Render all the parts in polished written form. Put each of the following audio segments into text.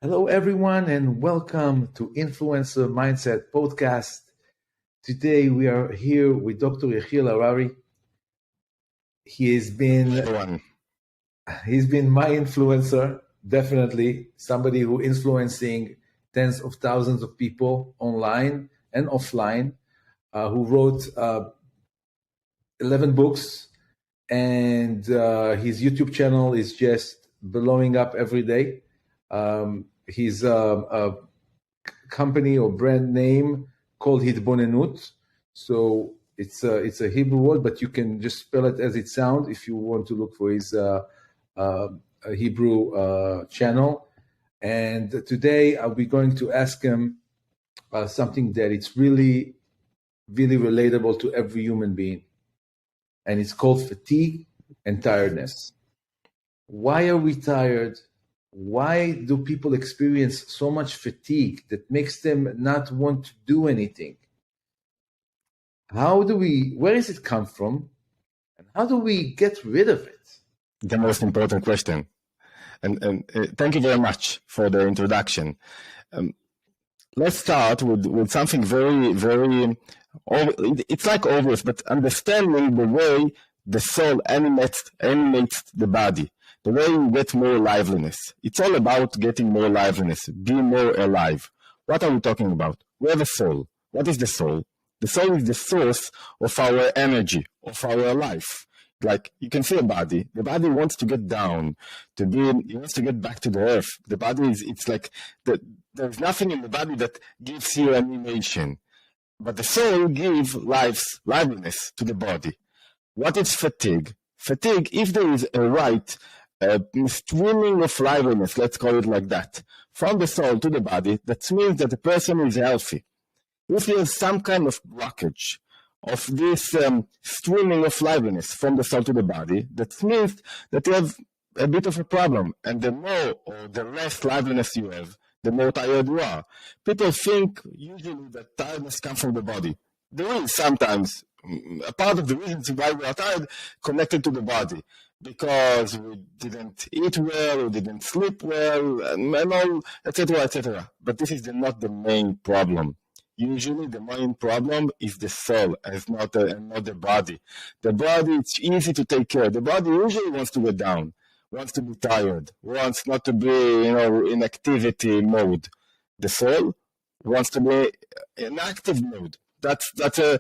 Hello, everyone, and welcome to Influencer Mindset Podcast. Today, we are here with Dr. Yehiel Harari. He's been my influencer, definitely somebody who influencing tens of thousands of people online and offline, who wrote 11 books, and his YouTube channel is just blowing up every day. His a company or brand name called Hitbonenut. So it's a Hebrew word, but you can just spell it as it sounds if you want to look for his Hebrew channel. And today I'll be going to ask him something that it's really, really relatable to every human being. And it's called fatigue and tiredness. Why are we tired? Why do people experience so much fatigue that makes them not want to do anything? Where does it come from? And how do we get rid of it? The most important question. And thank you very much for the introduction. Let's start with something very, very, it's like obvious, but understanding the way the soul animates the body. The way you get more liveliness. It's all about getting more liveliness, be more alive. What are we talking about? We have a soul. What is the soul? The soul is the source of our energy, of our life. Like, you can see a body. The body wants to get down, it wants to get back to the earth. The body it's like, there's nothing in the body that gives you animation. But the soul gives liveliness to the body. What is fatigue? Fatigue, if there is a right streaming of liveliness, let's call it like that, from the soul to the body, that means that the person is healthy. If there is some kind of blockage of this streaming of liveliness from the soul to the body, that means that you have a bit of a problem. And the more or the less liveliness you have, the more tired you are. People think usually that tiredness comes from the body. There is sometimes a part of the reasons why we are tired connected to the body. Because we didn't eat well, we didn't sleep well, and all, etc., etc. But this is not the main problem. Usually, the main problem is the soul, and not the body. The body, it's easy to take care. The body usually wants to go down, wants to be tired, wants not to be, in activity mode. The soul wants to be in active mode. That's a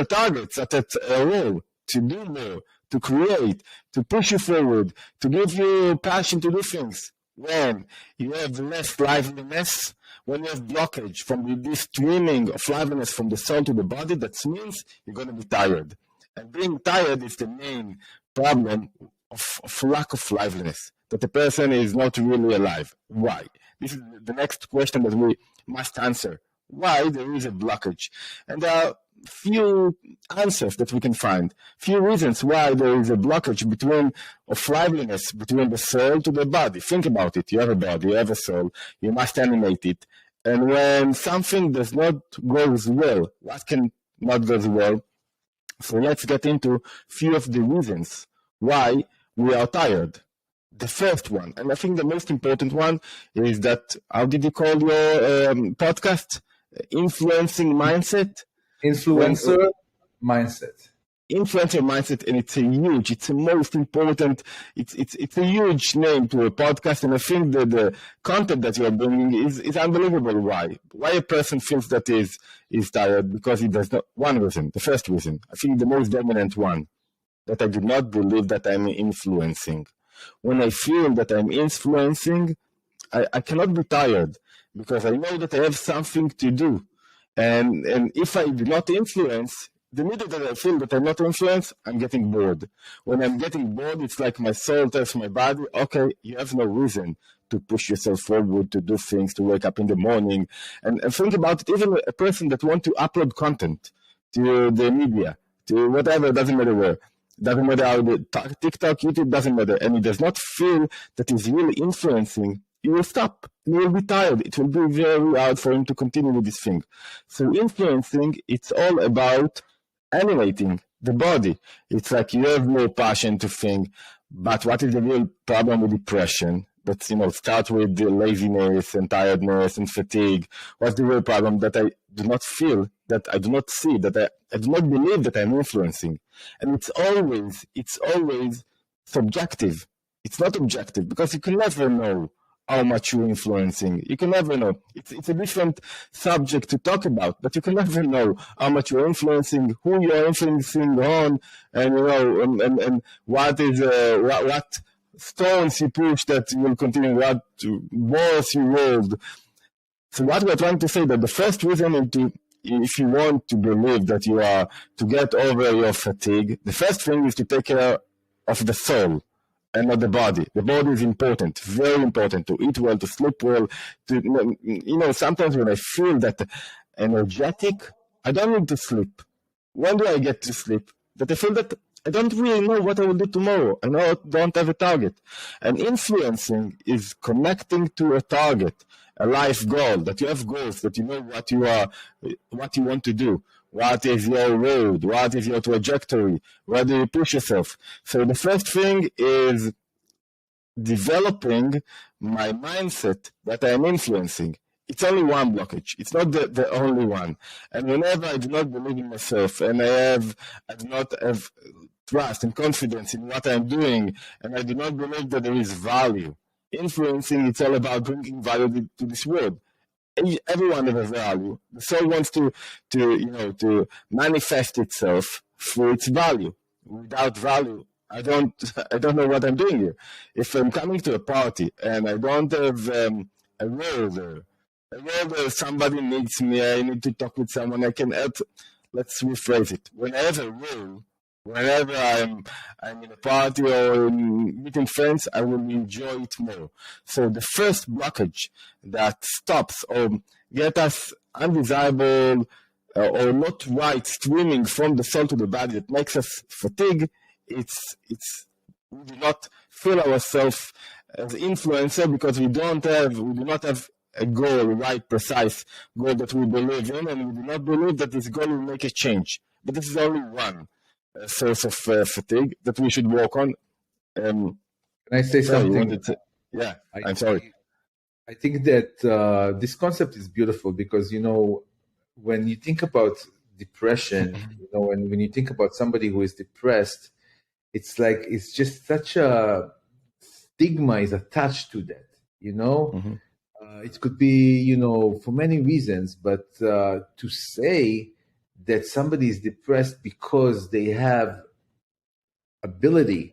target. That's a role to do more, to create, to push you forward, to give you passion to do things. When you have less liveliness, when you have blockage from this streaming of liveliness from the soul to the body, that means you're going to be tired. And being tired is the main problem of lack of liveliness, that the person is not really alive. Why? This is the next question that we must answer. Why there is a blockage? And there are few answers that we can find, few reasons why there is a blockage of liveliness between the soul to the body. Think about it. You have a body, you have a soul, you must animate it. And when something does not go well, what can not go well? So let's get into few of the reasons why we are tired. The first one, and I think the most important one, is that, how did you call your podcast? Influencing mindset? Influencer mindset. Influencer mindset, and it's the most important, it's a huge name to a podcast, and I think that the content that you're bringing is unbelievable. Why a person feels that is tired? Because he does not, one reason, the first reason, I think the most dominant one, that I do not believe that I'm influencing. When I feel that I'm influencing, I cannot be tired, because I know that I have something to do. And if I do not influence, the minute that I feel that I'm not influenced, I'm getting bored. When I'm getting bored, it's like my soul tells my body, okay, you have no reason to push yourself forward, to do things, to wake up in the morning. And think about it, even a person that wants to upload content to the media, to whatever, doesn't matter where. Doesn't matter how TikTok, YouTube, doesn't matter. And he does not feel that he's really influencing, he will stop. He will be tired. It will be very hard for him to continue with this thing. So influencing, it's all about animating the body. It's like you have more passion to think, but what is the real problem with depression? let's start with the laziness and tiredness and fatigue. What's the real problem? That I do not feel, that I do not see, that I do not believe that I'm influencing. And it's always subjective. It's not objective, because you can never know how much you're influencing. You can never know. It's a different subject to talk about, but you can never know how much you're influencing, who you're influencing on, and and what is what stones you push that will continue, what balls you rolled. So what we're trying to say, that the first reason if you want to believe that you are to get over your fatigue, the first thing is to take care of the soul and not the body. The body is important, very important, to eat well, to sleep well. Sometimes when I feel that energetic, I don't need to sleep. When do I get to sleep? That I feel that I don't really know what I will do tomorrow. I don't have a target. And influencing is connecting to a target, a life goal, that you have goals, that you know what you want to do. What is your road? What is your trajectory? Where do you push yourself? So the first thing is developing my mindset that I am influencing. It's only one blockage. It's not the only one. And whenever I do not believe in myself, and I do not have trust and confidence in what I'm doing, and I do not believe that there is value. Influencing, it's all about bringing value to this world. Everyone has a value. The soul wants to manifest itself through its value. Without value, I don't know what I'm doing here. If I'm coming to a party and I don't have a role there, somebody needs me, I need to talk with someone, I can help. Let's rephrase it. When I have a role, whenever I'm in a party or meeting friends, I will enjoy it more. So the first blockage that stops or get us undesirable or not right streaming from the soul to the body, that makes us fatigue, it's we do not feel ourselves as influencer because we do not have a goal, right, precise goal that we believe in, and we do not believe that this goal will make a change. But this is only one source of fatigue that we should work on. Can I say something? I'm sorry. I think that this concept is beautiful because, when you think about depression, when you think about somebody who is depressed, it's just such a stigma is attached to that, Mm-hmm. It could be, for many reasons, but to say that somebody is depressed because they have ability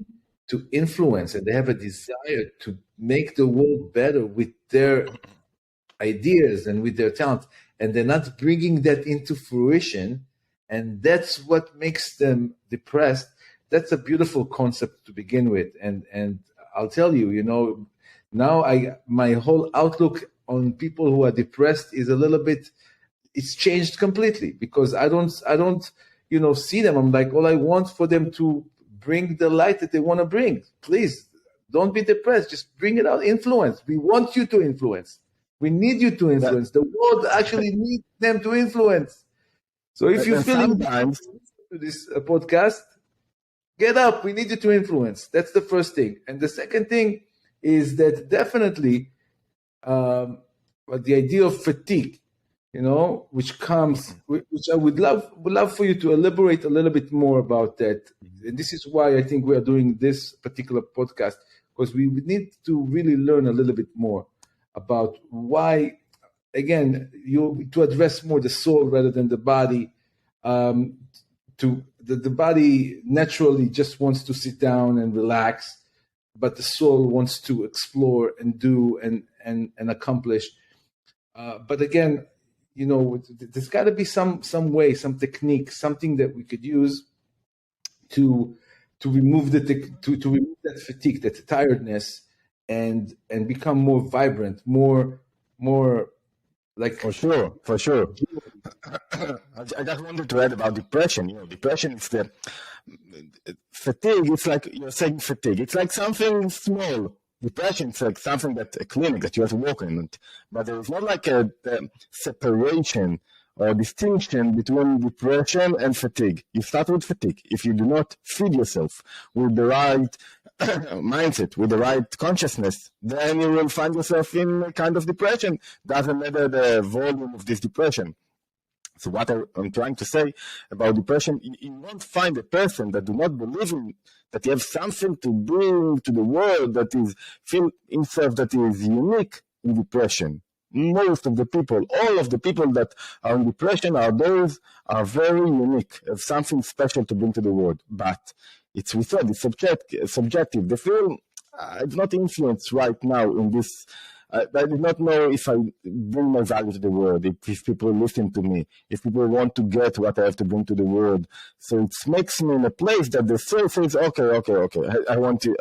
to influence and they have a desire to make the world better with their ideas and with their talent, and they're not bringing that into fruition, and that's what makes them depressed. That's a beautiful concept to begin with. And I'll tell you, now my whole outlook on people who are depressed is a little bit, it's changed completely, because I don't see them. I'm like, all I want for them to bring the light that they want to bring. Please don't be depressed. Just bring it out. Influence. We want you to influence. We need you to influence. The world actually needs them to influence. So if you feel sometimes to this podcast, get up. We need you to influence. That's the first thing. And the second thing is that definitely the idea of fatigue, which I would love for you to elaborate a little bit more about that. And this is why I think we are doing this particular podcast, because we need to really learn a little bit more about why, again, to address more the soul rather than the body. The body naturally just wants to sit down and relax, but the soul wants to explore and do and accomplish. But again, there's got to be some way, some technique, something that we could use to remove to remove that fatigue, that tiredness, and become more vibrant, more like. For sure. I just wanted to add about depression. Depression is the fatigue. It's like you're saying fatigue. It's like something small. Depression is like something that a clinic that you have to work in. But there is not like a separation or distinction between depression and fatigue. You start with fatigue. If you do not feed yourself with the right mindset, with the right consciousness, then you will find yourself in a kind of depression. Doesn't matter the volume of this depression. So what I'm trying to say about depression, you won't find a person that do not believe in, that you have something to bring to the world, that is feel himself that is unique in depression. Most of the people, all of the people that are in depression are very unique, have something special to bring to the world. But it's, we said, it's subjective. The film, it's not influenced right now in this. I do not know if I bring my value to the world, if people listen to me, if people want to get what I have to bring to the world. So it makes me in a place that the soul says, okay, I don't want to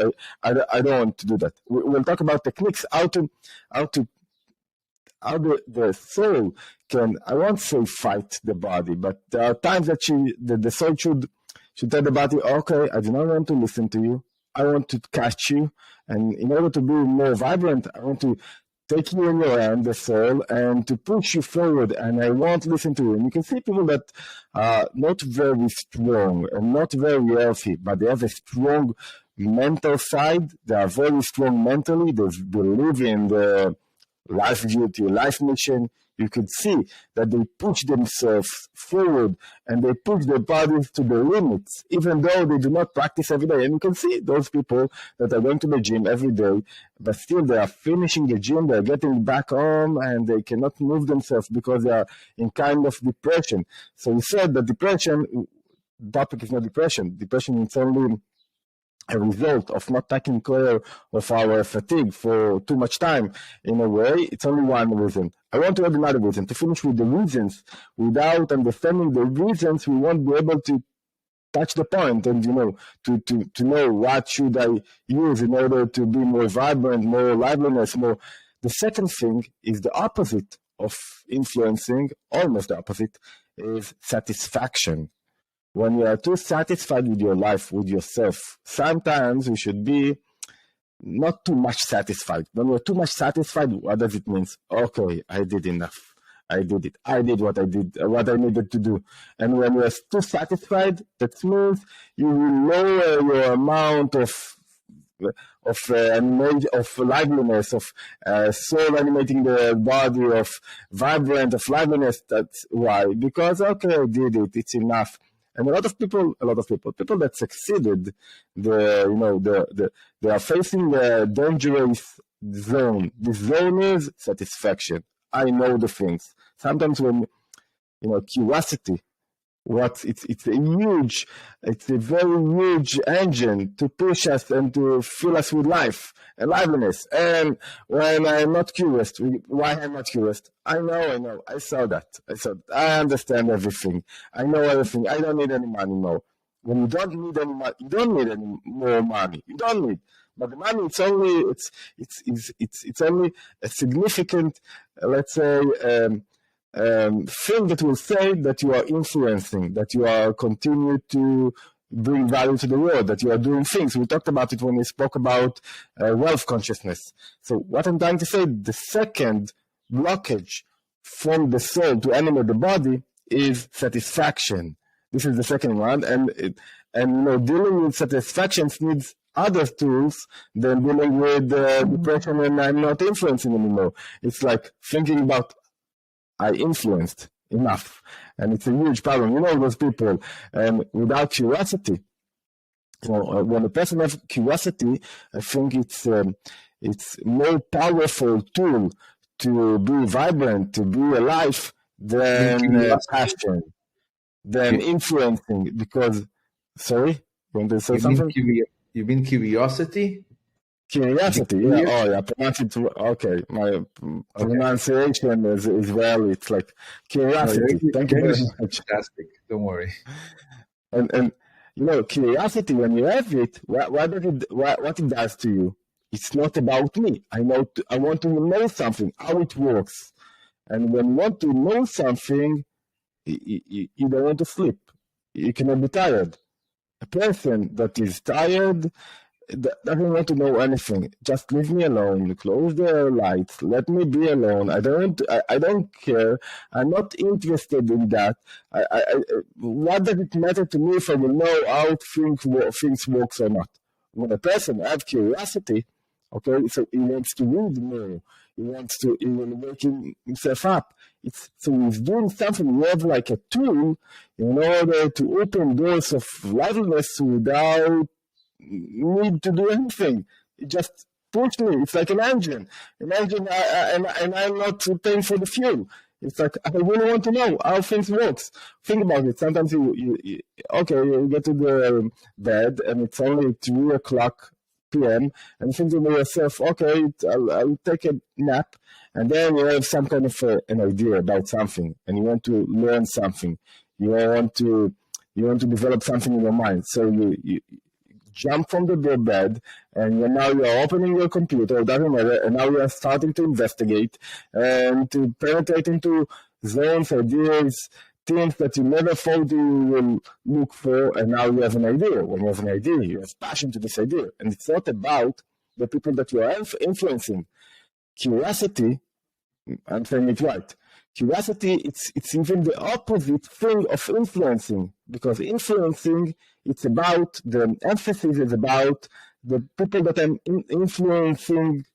do that. We'll talk about techniques, how the soul can, I won't say fight the body, but there are times that the soul should tell the body, okay, I do not want to listen to you. I want to catch you. And in order to be more vibrant, I want to take you in your hand, the soul, and to push you forward. And I won't listen to you. And you can see people that are not very strong and not very healthy, but they have a strong mental side. They are very strong mentally. They believe in the life duty, life mission. You could see that they push themselves forward and they push their bodies to the limits, even though they do not practice every day. And you can see those people that are going to the gym every day, but still they are finishing the gym, they're getting back home, and they cannot move themselves because they are in kind of depression. So we said that depression, topic is not depression. Depression is only a result of not taking care of our fatigue for too much time. In a way, it's only one reason. I want to add another reason. To finish with the reasons, without understanding the reasons, we won't be able to touch the point and, to know what should I use in order to be more vibrant, more liveliness, more. The second thing is the opposite of influencing, almost the opposite, is satisfaction. When you are too satisfied with your life, with yourself, sometimes you should be not too much satisfied. When you're too much satisfied, what does it mean? Okay, I did enough. I did it. I did what I needed to do. And when you're too satisfied, that means you will lower your amount of liveliness, of soul animating the body, of vibrant, of liveliness. That's why. Because, okay, I did it. It's enough. And a lot of people that succeeded, they are facing a dangerous zone. This zone is satisfaction. I know the things. Sometimes when, curiosity, it's a very huge engine to push us and to fill us with life and liveliness. And when I'm not curious, why I'm not curious? I know. I saw that. I understand everything. I know everything. I don't need any money more. When you don't need any money, you don't need any more money. You don't need. But the money, it's only a significant, let's say, thing that will say that you are influencing, that you are continue to bring value to the world, that you are doing things. We talked about it when we spoke about wealth consciousness. So what I'm trying to say, the second blockage from the soul to animate the body is satisfaction. This is the second one, and dealing with satisfaction needs other tools than dealing with depression and I'm not influencing anymore. It's like thinking about I influenced enough, and it's a huge problem. Those people without curiosity. When a person has curiosity, I think it's more powerful tool to be vibrant, to be alive than passion, than influencing. Because, sorry, you want to say something? You mean curiosity? Curiosity, yeah. Oh, yeah. Pronounce it. Okay, my pronunciation is well. It's like curiosity. Thank you very much. Fantastic. Don't worry. And curiosity, when you have it, what it does to you? It's not about me. I want to know something, how it works. And when you want to know something, you don't want to sleep. You cannot be tired. A person that is tired doesn't want to know anything. Just leave me alone. Close the lights. Let me be alone. I don't care. I'm not interested in that. What does it matter to me if I will know how things works or not? when a person has curiosity, okay, so he wants to read more. He will wake himself up. So he's doing something. We have like a tool in order to open doors of liveliness without need to do anything. It just push me. It's like an engine. An engine, and I'm not paying for the fuel. It's like, I really want to know how things works. Think about it. Sometimes you get to the bed and it's only 3 o'clock p.m. and you think to yourself, okay, I'll take a nap, and then you have some kind of an idea about something, and you want to learn something. You want to develop something in your mind. So you jump from the bed, and now you're opening your computer, it doesn't matter, and now you're starting to investigate and to penetrate into zones, ideas, things that you never thought you will look for, and now you have an idea. When you have an idea, you have passion to this idea. And it's not about the people that you are influencing. Curiosity, I'm saying it right. Curiosity, it's even the opposite thing of influencing, because influencing, it's about, the emphasis is about the people that I'm influencing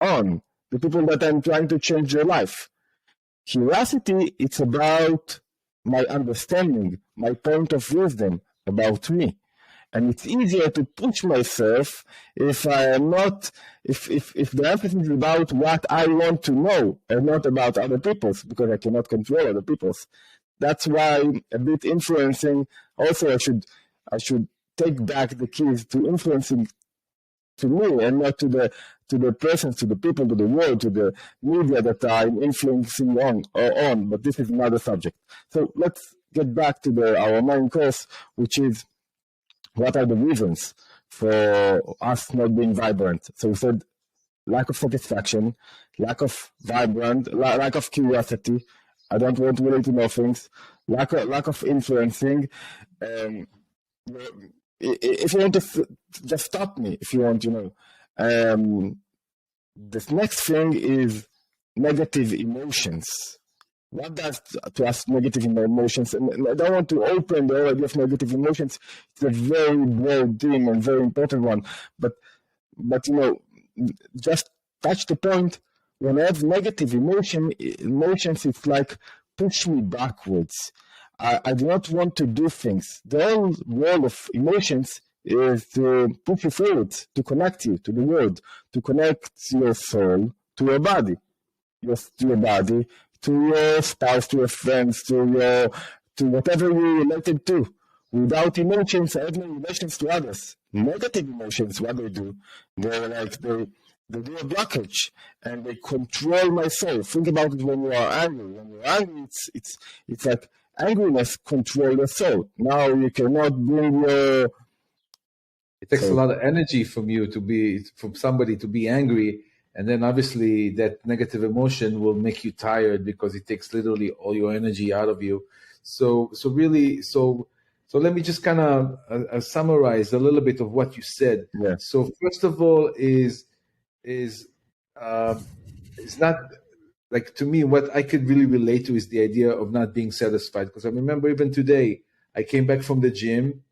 on, the people that I'm trying to change their life. Curiosity, it's about my understanding, my point of wisdom about me. And it's easier to push myself if I am not, if the emphasis is about what I want to know and not about other people's, because I cannot control other people's. That's why a bit influencing, also I should take back the keys to influencing to me and not to the persons, to the people, to the world, to the media that I'm influencing on. But this is another subject. So let's get back to our main course, which is what are the reasons for us not being vibrant. So we said lack of satisfaction, lack of lack of curiosity. I don't want really to know things. Lack of influencing. If you want to just stop me, if you want, this next thing is negative emotions. What does to us negative emotions? And I don't want to open the idea of negative emotions. It's a very broad theme and very important one. But just touch the point. When I have negative emotions, it's like push me backwards. I do not want to do things. The whole role of emotions is to push you forward, to connect you to the world, to connect your soul to your body, to your spouse, to your friends, to whatever you're related to. Without emotions, I have no relations to others. Negative emotions, what they do, they do a blockage and they control my soul. Think about it when you are angry. When you're angry, it's like angriness controls your soul. Now you cannot bring your... It takes a lot of energy from somebody to be angry. And then obviously that negative emotion will make you tired because it takes literally all your energy out of you. So let me just kind of summarize a little bit of what you said. Yeah. So first of all is not like, to me, what I could really relate to is the idea of not being satisfied. Because I remember even today, I came back from the gym,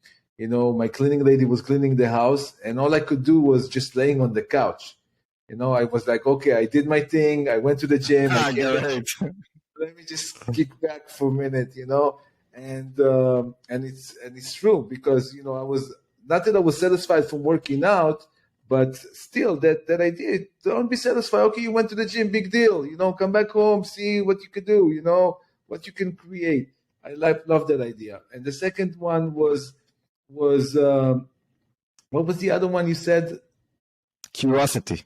my cleaning lady was cleaning the house and all I could do was just laying on the couch. I was like, okay, I did my thing. I went to the gym. Let me just kick back for a minute, and it's true because, I was not that I was satisfied from working out, but still that idea, don't be satisfied. Okay, you went to the gym, big deal. Come back home, see what you could do, what you can create. I love that idea. And the second one was what was the other one you said? Curiosity.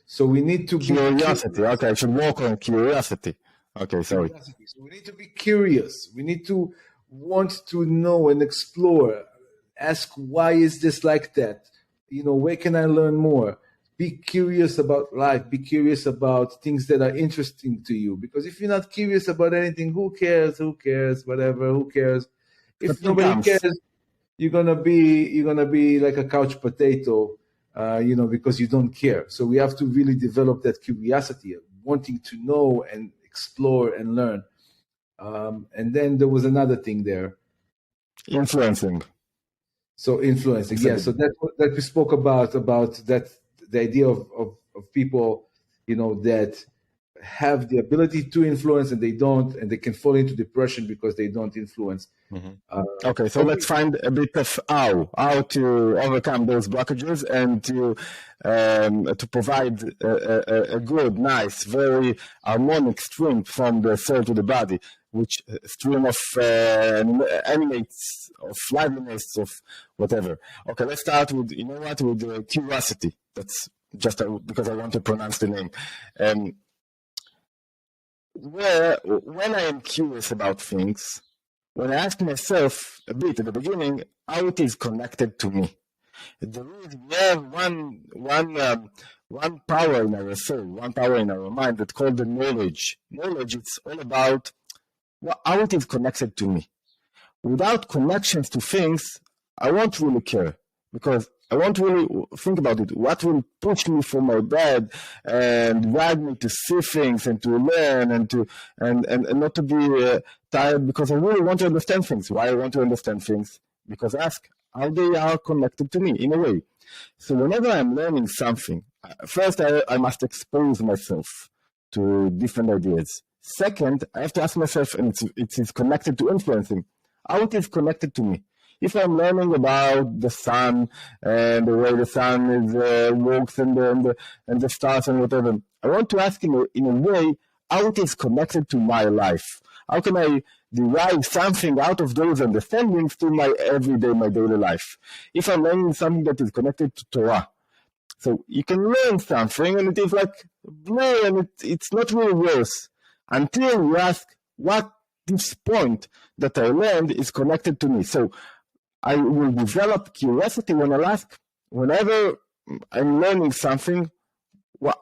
So we need to curiosity. Okay, I should work on curiosity. Okay, sorry. Curiosity. So we need to be curious. We need to want to know and explore. Ask, why is this like that? Where can I learn more? Be curious about life. Be curious about things that are interesting to you. Because if you're not curious about anything, who cares? Whatever. Who cares? If nobody cares, you're gonna be like a couch potato. Because you don't care. So we have to really develop that curiosity, wanting to know and explore and learn. And then there was another thing there. Influencing. So influencing, Exactly. yeah. So that we spoke about that, the idea of people, that have the ability to influence and they don't, and they can fall into depression because they don't influence. Okay, so let's find a bit of how to overcome those blockages and to provide a good, nice, very harmonic stream from the soul to the body, which stream of animates, of liveliness, of whatever. Okay, let's start with, with curiosity. That's just because I want to pronounce the name. When I am curious about things, when I ask myself a bit at the beginning how it is connected to me, there is one power in our soul, one power in our mind that's called the knowledge. Knowledge, it's all about how it is connected to me. Without connections to things, I won't really care, because I won't really think about it. What will push me from my bed and drag me to see things and to learn and not to be tired, because I really want to understand things. Why I want to understand things? Because I ask how they are connected to me in a way. So whenever I'm learning something, first I must expose myself to different ideas. Second, I have to ask myself, and it is connected to influencing, how it is connected to me. If I'm learning about the sun and the way the sun is works and the stars and whatever, I want to ask in a way how it is connected to my life. How can I derive something out of those understandings to my daily life? If I'm learning something that is connected to Torah, so you can learn something and it is like blue and it's not really worse until you ask what this point that I learned is connected to me. So I will develop curiosity when I ask, whenever I'm learning something, what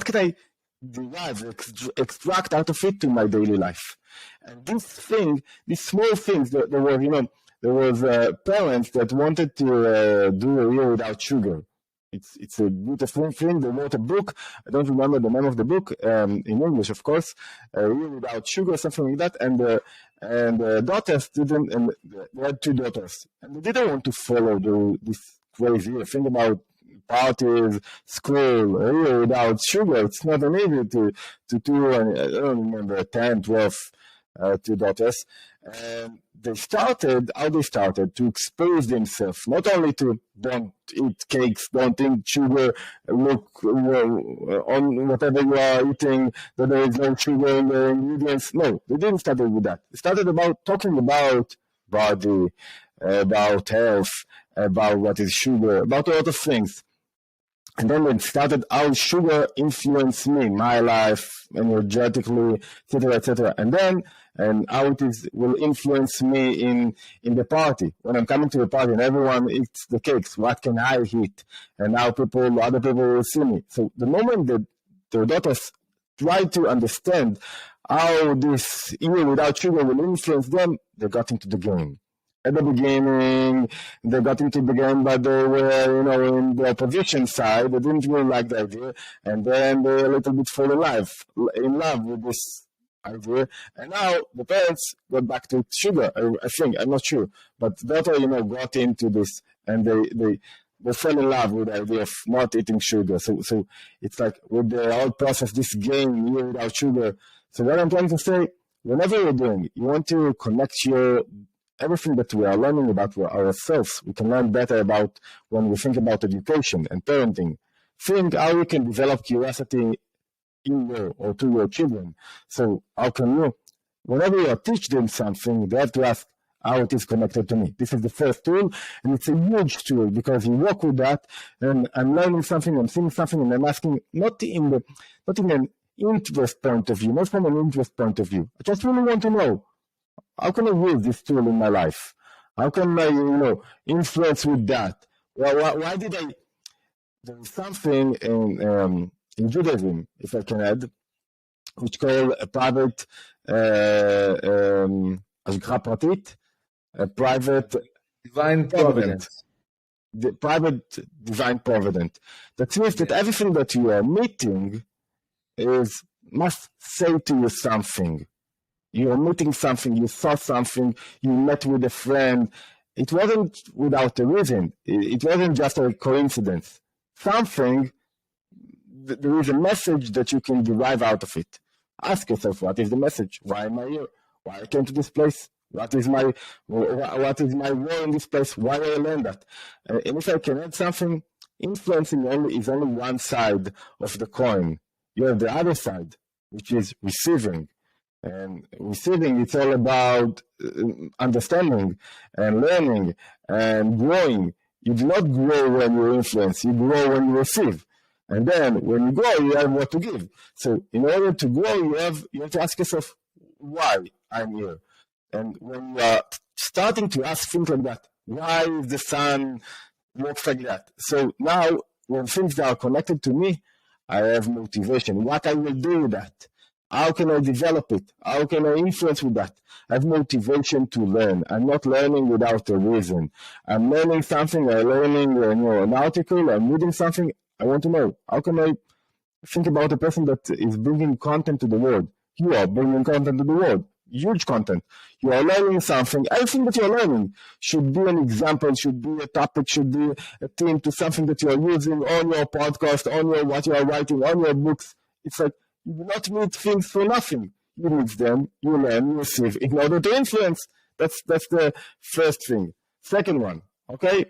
can I derive, extract out of it to my daily life? And these small things, there was parents that wanted to do a year without sugar. It's a beautiful thing. They wrote a book. I don't remember the name of the book, in English, of course. A year without sugar, something like that. And the daughters didn't, and they had two daughters, and they didn't want to follow this crazy thing about parties, school, a year without sugar. It's not an easy to do. And I don't remember 10, 12, two daughters. And they started to expose themselves, not only to don't eat cakes, don't eat sugar, look on whatever you are eating, that there is no sugar in the ingredients. No, they didn't start with that. They started about talking about body, about health, about what is sugar, about a lot of things. And then it started how sugar influenced me, my life, energetically, etc., etc. And how it will influence me in the party. When I'm coming to a party and everyone eats the cakes, what can I eat? And how other people will see me. So the moment that their daughters try to understand how this year without sugar will influence them, they got into the game. At the beginning, they got into the game, but they were, in the opposition side. They didn't really like the idea, and then they a little bit fall in love with this idea. And now the parents got back to sugar. I think, I'm not sure, but daughter, got into this, and they fell in love with the idea of not eating sugar. So it's like with the whole process, this game year without sugar. So what I'm trying to say, whenever you're doing, you want to connect everything that we are learning about ourselves. We can learn better about when we think about education and parenting. Think how we can develop curiosity in your or to your children. So how can you, whenever you are teaching them something, they have to ask how it is connected to me. This is the first tool, and it's a huge tool because you work with that, and I'm learning something, I'm seeing something, and I'm asking not in an interest point of view, not from an interest point of view. I just really want to know, how can I use this tool in my life? How can I, influence with that? Why did I? There is something in Judaism, if I can add, which called a private, private divine providence. The private divine providence. That means that everything that you are meeting must say to you something. You are meeting something, you saw something, you met with a friend. it wasn't without a reason. It wasn't just a coincidence. Something, there is a message that you can derive out of it. Ask yourself, what is the message? Why am I here? Why I came to this place? What is my role in this place? Why I learned that? And if I can add something, influencing is only one side of the coin. You have the other side, which is receiving. And receiving, it's all about understanding and learning and growing. You do not grow when you influence, you grow when you receive. And then when you grow, you have what to give. So in order to grow, you have to ask yourself, why I'm here? And when you are starting to ask things like that, why is the sun works like that? So now, when things that are connected to me, I have motivation. What I will do with that? How can I develop it? How can I influence with that? I have motivation to learn. I'm not learning without a reason. I'm learning something. I'm learning an article. I'm reading something. I want to know. How can I think about a person that is bringing content to the world? You are bringing content to the world. Huge content. You are learning something. Everything that you're learning should be an example, should be a topic, should be a theme to something that you are using on your podcast, on your what you are writing, on your books. It's like you do not need things for nothing. You need them, you learn, you receive in order to influence. That's the first thing. Second one, okay?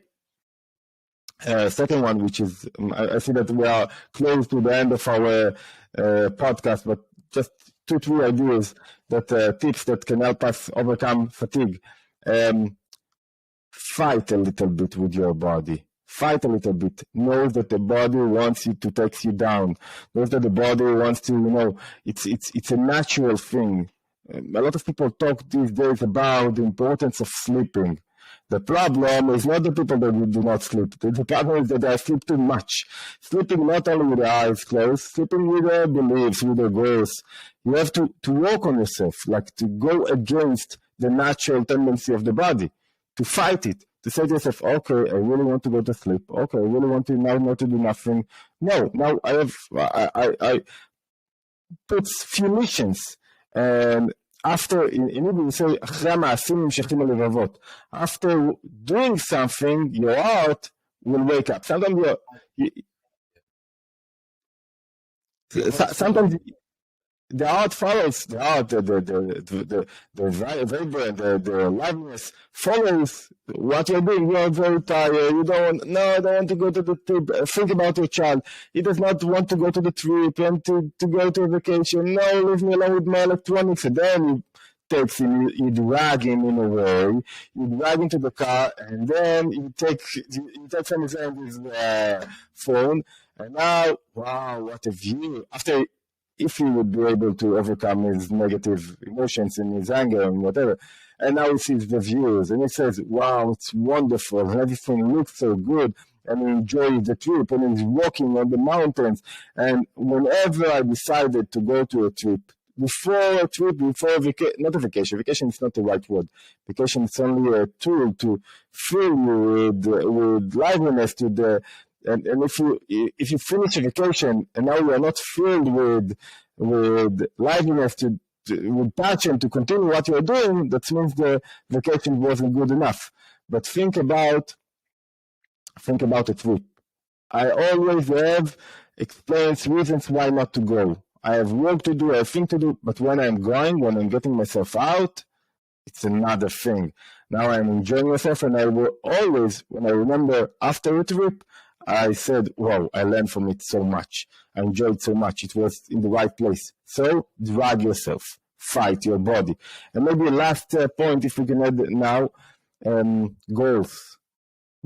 Second one, which is, I see that we are close to the end of our podcast, but just 2-3 ideas tips that can help us overcome fatigue. Fight a little bit with your body. Fight a little bit. Know that the body wants you to take you down. Know that the body wants to, it's a natural thing. A lot of people talk these days about the importance of sleeping. The problem is not the people that do not sleep. The problem is that they sleep too much. Sleeping not only with the eyes closed, sleeping with their beliefs, with their goals. You have to work on yourself, like to go against the natural tendency of the body, to fight it, to say to yourself, okay, I really want to go to sleep. Okay, I really want to now not to do nothing. No, now I put few missions, and after, in Hebrew we say, after doing something, your heart will wake up. Sometimes sometimes the heart follows the heart, the vibrant, the liveliness follows what you're doing. You're very tired. I don't want to go to the trip. Think about your child. He does not want to go to the trip and to go to a vacation. No, leave me alone with my electronics. And then you take him, you drag him in a way. You drag him to the car, and then you take from his hand his phone. And now, wow, what a view! If he would be able to overcome his negative emotions and his anger and whatever. And now he sees the views and he says, wow, it's wonderful. Everything looks so good. And he enjoys the trip and he's walking on the mountains. And whenever I decided to go to a trip, not a vacation is not the right word. Vacation is only a tool to fill you with liveliness to the. And if you finish a vacation and now you are not filled with liveliness with passion to continue what you are doing, that means the vacation wasn't good enough. But think about a trip. I always have experienced reasons why not to go. I have work to do, I have things to do, but when I'm getting myself out, it's another thing. Now I'm enjoying myself, and I will always, when I remember after a trip, I said, wow, I learned from it so much. I enjoyed so much. It was in the right place. So drag yourself, fight your body. And maybe last point, if we can add now, goals,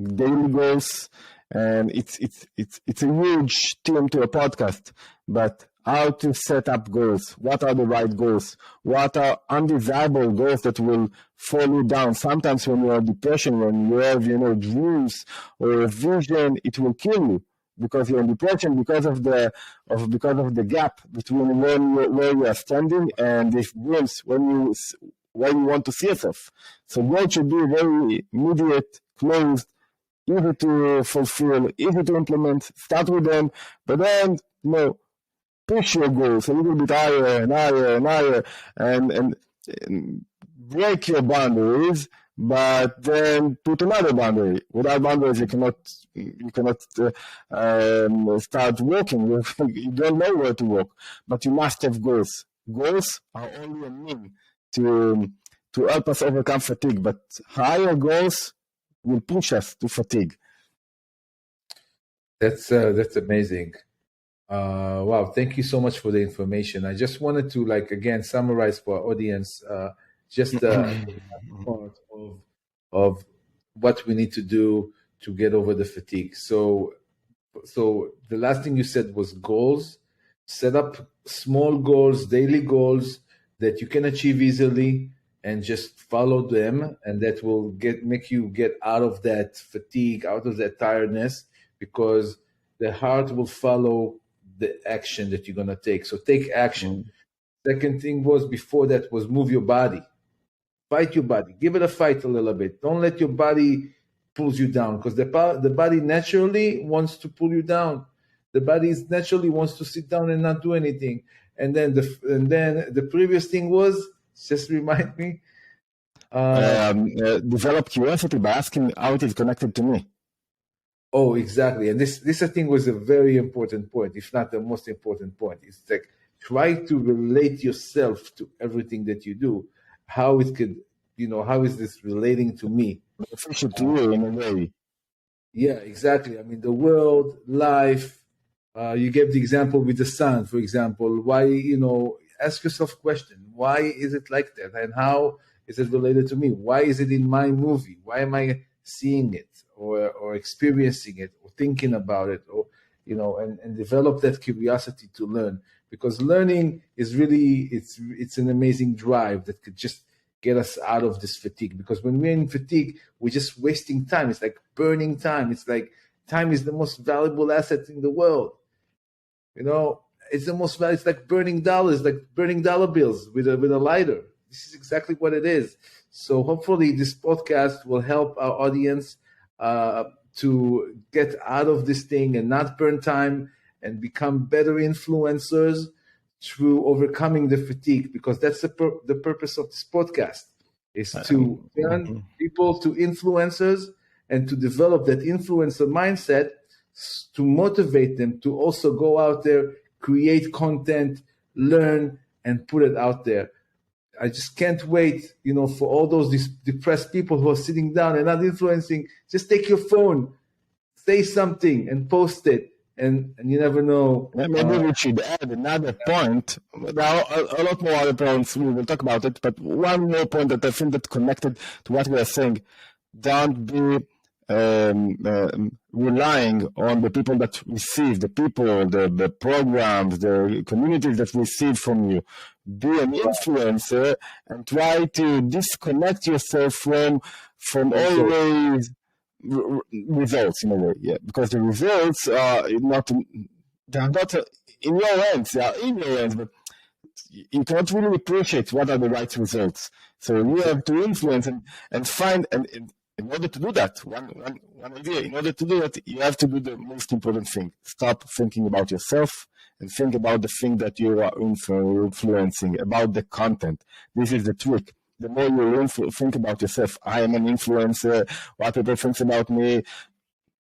daily goals. And it's a huge theme to a podcast, but how to set up goals. What are the right goals? What are undesirable goals that will fall you down? Sometimes when you're in depression, when you have, dreams or a vision, it will kill you because you're in depression because of the gap between where you are standing and these dreams where you want to see yourself. So goals should be very immediate, closed, easy to fulfill, easy to implement. Start with them, but then push your goals a little bit higher and higher and higher, and break your boundaries, but then put another boundary. Without boundaries, you cannot start walking. You don't know where to walk, but you must have goals. Goals are only a mean to help us overcome fatigue, but higher goals will push us to fatigue. That's amazing. Wow, thank you so much for the information. I just wanted to again summarize for our audience just part of what we need to do to get over the fatigue. So the last thing you said was goals. Set up small goals, daily goals that you can achieve easily, and just follow them, and that will make you get out of that fatigue, out of that tiredness, because the heart will follow the action that you're going to take. So take action. Second thing was, before that, was move your body. Fight your body. Give it a fight a little bit. Don't let your body pulls you down, because the body naturally wants to pull you down. The body naturally wants to sit down and not do anything. And then the previous thing was, just remind me. Develop curiosity by asking how it is connected to me. Oh, exactly. And this I think was a very important point, if not the most important point. It's like, try to relate yourself to everything that you do. How it could, how is this relating to me? Beneficial to you in a way. Yeah, exactly. I mean, the world, life. You gave the example with the sun, for example. Why, ask yourself a question. Why is it like that? And how is it related to me? Why is it in my movie? Why am I seeing it or experiencing it or thinking about it, or, and develop that curiosity to learn, because learning is really, it's an amazing drive that could just get us out of this fatigue. Because when we're in fatigue, we're just wasting time. It's like burning time. It's like time is the most valuable asset in the world. It's the most valuable. It's like burning dollars, like burning dollar bills with a lighter. This is exactly what it is. So hopefully this podcast will help our audience to get out of this thing and not burn time and become better influencers through overcoming the fatigue, because that's the purpose of this podcast, is to turn people to influencers and to develop that influencer mindset, to motivate them to also go out there, create content, learn, and put it out there. I just can't wait, for all those depressed people who are sitting down and not influencing. Just take your phone, say something, and post it, and you never know. Maybe we should add another point. There are a lot more other points. We will talk about it, but one more point that I think that connected to what we are saying: don't be relying on the people that receive, the programs, the communities that receive from you. Be an influencer and try to disconnect yourself from always results, in a way. Yeah, because the results are not in your hands. They are in your hands, but you cannot really appreciate what are the right results. So you have to influence and find, and in order to do that, one idea, in order to do that, you have to do the most important thing. Stop thinking about yourself and think about the thing that you are influencing, about the content. This is the trick. The more you think about yourself, I am an influencer, what people think about me,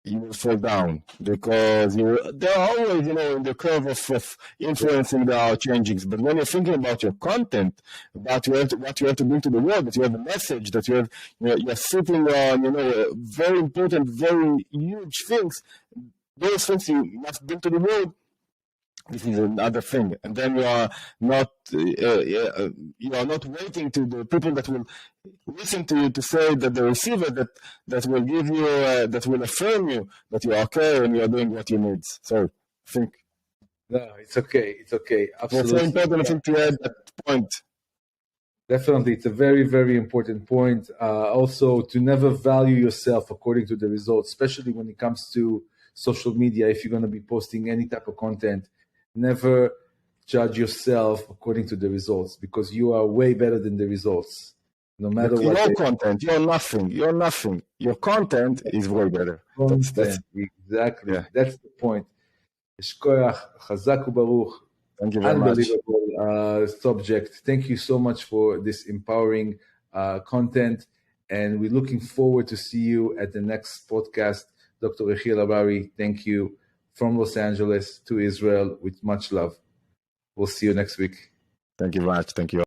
you will fall down, because there are always, in the curve of influencing, there are changes. But when you're thinking about your content, about what you have to bring to the world, that you have a message, that you're sitting on, very important, very huge things, those things you must bring to the world. This is another thing, and then you are not waiting to the people that will listen to you to say that the receiver that will give you that will affirm you that you are okay and you are doing what you need. So I think no, it's okay. Absolutely, it's very important. I think to add that point. Definitely, it's a very, very important point. Also, to never value yourself according to the results, especially when it comes to social media. If you're going to be posting any type of content, never judge yourself according to the results, because you are way better than the results. No matter what. Your content, you're nothing. Your content is way better. That's exactly. Yeah. That's the point. Shkoyach, Chazak u'Baruch. Thank you very much. Unbelievable subject. Thank you so much for this empowering content. And we're looking forward to see you at the next podcast. Dr. Yehiel Harari, thank you from Los Angeles to Israel with much love. We'll see you next week. Thank you very much. Thank you.